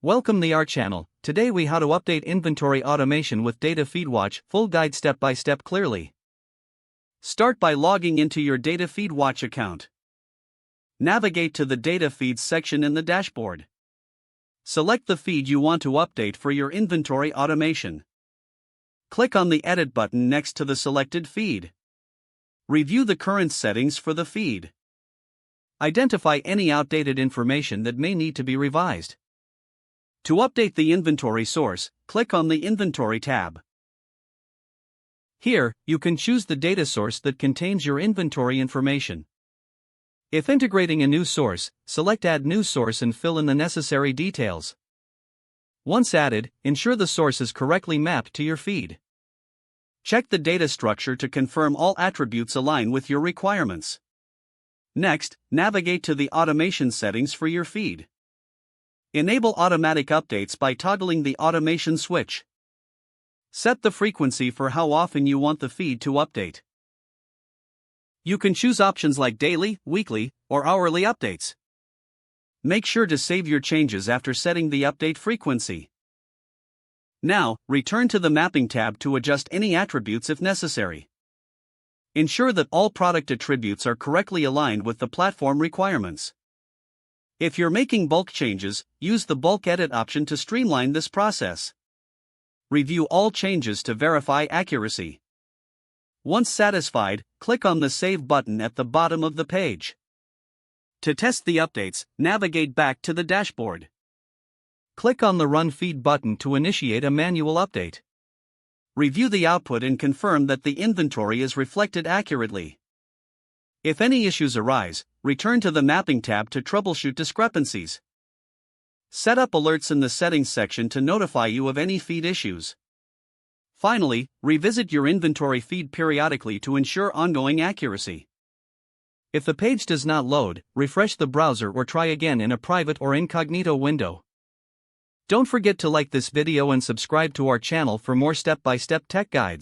Welcome to our channel. Today we how to update inventory automation with DataFeedWatch, full guide step by step clearly. Start by logging into your DataFeedWatch account. Navigate to the Data Feeds section in the dashboard. Select the feed you want to update for your inventory automation. Click on the Edit button next to the selected feed. Review the current settings for the feed. Identify any outdated information that may need to be revised. To update the inventory source, click on the Inventory tab. Here, you can choose the data source that contains your inventory information. If integrating a new source, select Add New Source and fill in the necessary details. Once added, ensure the source is correctly mapped to your feed. Check the data structure to confirm all attributes align with your requirements. Next, navigate to the automation settings for your feed. Enable automatic updates by toggling the automation switch. Set the frequency for how often you want the feed to update. You can choose options like daily, weekly, or hourly updates. Make sure to save your changes after setting the update frequency. Now, return to the Mapping tab to adjust any attributes if necessary. Ensure that all product attributes are correctly aligned with the platform requirements. If you're making bulk changes, use the Bulk Edit option to streamline this process. Review all changes to verify accuracy. Once satisfied, click on the Save button at the bottom of the page. To test the updates, navigate back to the dashboard. Click on the Run Feed button to initiate a manual update. Review the output and confirm that the inventory is reflected accurately. If any issues arise, return to the Mapping tab to troubleshoot discrepancies. Set up alerts in the Settings section to notify you of any feed issues. Finally, revisit your inventory feed periodically to ensure ongoing accuracy. If the page does not load, refresh the browser or try again in a private or incognito window. Don't forget to like this video and subscribe to our channel for more step-by-step tech guides.